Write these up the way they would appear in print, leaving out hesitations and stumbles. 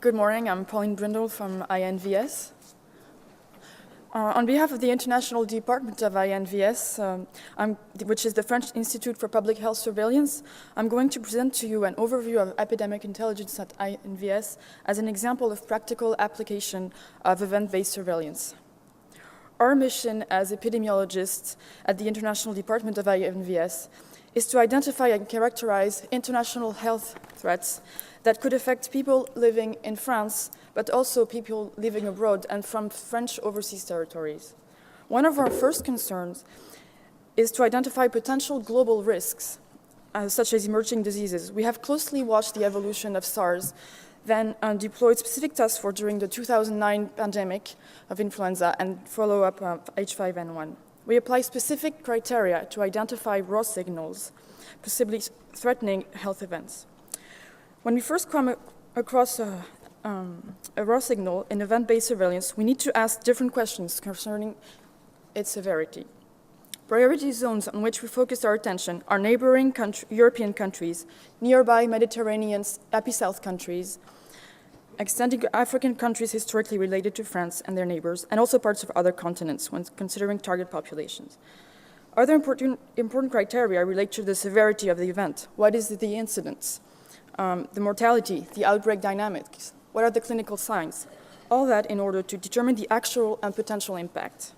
Good morning, I'm Pauline Brindel from INVS. On behalf of the International Department of INVS, which is the French Institute for Public Health Surveillance, I'm going to present to you an overview of epidemic intelligence at INVS as an example of practical application of event-based surveillance. Our mission as epidemiologists at the International Department of INVS is to identify and characterize international health threats that could affect people living in France, but also people living abroad and from French overseas territories. One of our first concerns is to identify potential global risks, such as emerging diseases. We have closely watched the evolution of SARS, then deployed specific task force during the 2009 pandemic of influenza and follow-up of H5N1. We apply specific criteria to identify raw signals, possibly threatening health events. When we first come across a raw signal in event-based surveillance, we need to ask different questions concerning its severity. Priority zones on which we focus our attention are neighboring European countries, nearby Mediterranean epi-south countries, extending African countries historically related to France and their neighbors, and also parts of other continents when considering target populations. Other important criteria relate to the severity of the event. What is the incidence? The mortality, the outbreak dynamics, what are the clinical signs? All that in order to determine the actual and potential impact.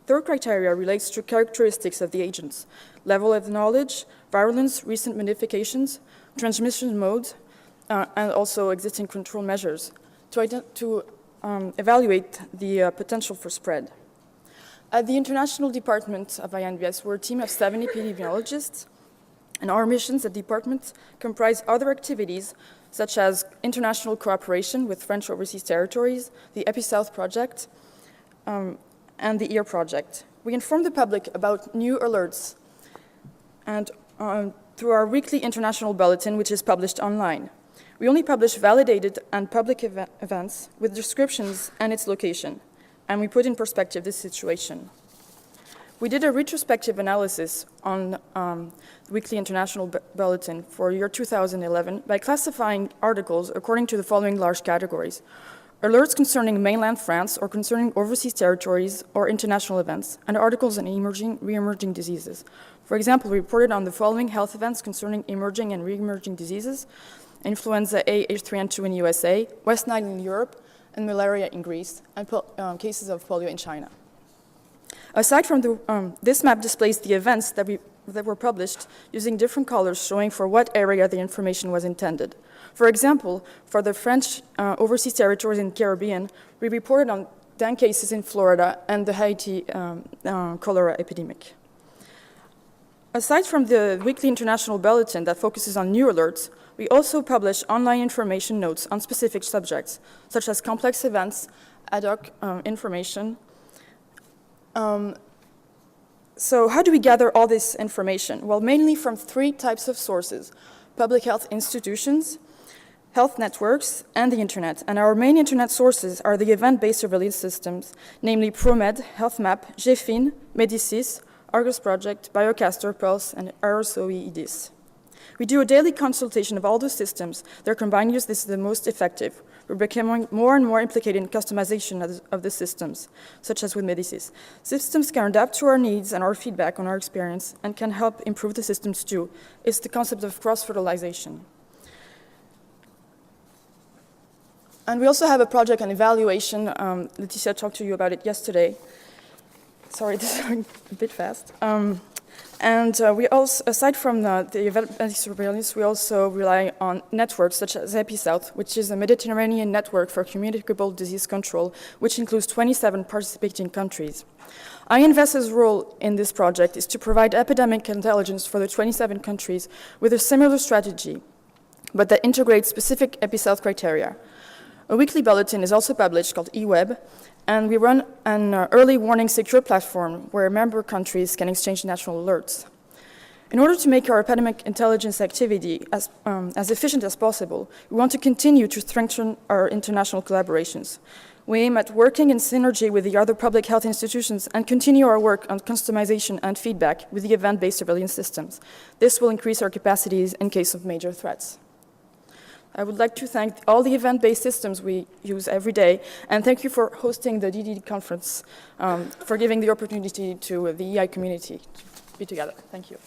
Third criteria relates to characteristics of the agents, level of knowledge, virulence, recent modifications, transmission mode, and also existing control measures to evaluate the potential for spread. At the International Department of INVS, we're a team of 7 epidemiologists, and our missions at the department comprise other activities such as international cooperation with French overseas territories, the Epi-South project, and the EAR project. We inform the public about new alerts and through our weekly international bulletin, which is published online. We only publish validated and public events with descriptions and its location, and we put in perspective this situation. We did a retrospective analysis on the Weekly International Bulletin for year 2011 by classifying articles according to the following large categories: alerts concerning mainland France or concerning overseas territories or international events, and articles on re-emerging diseases. For example, we reported on the following health events concerning emerging and re-emerging diseases: influenza A, H3N2 in USA, West Nile in Europe, and malaria in Greece, and cases of polio in China. Aside from this map displays the events that were published using different colors showing for what area the information was intended. For example, for the French overseas territories in the Caribbean, we reported on 10 cases in Florida and the Haiti cholera epidemic. Aside from the Weekly International Bulletin that focuses on new alerts, we also publish online information notes on specific subjects, such as complex events, ad hoc information. So how do we gather all this information? Well, mainly from 3 types of sources: public health institutions, health networks, and the internet. And our main internet sources are the event-based surveillance systems, namely ProMed, HealthMap, GFIN, Medicis, Argus Project, Biocaster, Pulse, and RSOE-EDIS. We do a daily consultation of all the systems. Their combined use is the most effective. We're becoming more and more implicated in customization of the systems, such as with Medicis. Systems can adapt to our needs and our feedback on our experience and can help improve the systems too. It's the concept of cross-fertilization. And we also have a project on evaluation. Laetitia talked to you about it yesterday. Sorry, this is going a bit fast. We also, aside from the event-based surveillance, we also rely on networks such as Epi-South, which is a Mediterranean network for communicable disease control, which includes 27 participating countries. INVS's role in this project is to provide epidemic intelligence for the 27 countries with a similar strategy, but that integrates specific Epi-South criteria. A weekly bulletin is also published called eWeb, and we run an early warning secure platform where member countries can exchange national alerts. In order to make our epidemic intelligence activity as efficient as possible, we want to continue to strengthen our international collaborations. We aim at working in synergy with the other public health institutions and continue our work on customization and feedback with the event-based surveillance systems. This will increase our capacities in case of major threats. I would like to thank all the event-based systems we use every day, and thank you for hosting the DDD conference, for giving the opportunity to the EI community to be together. Thank you.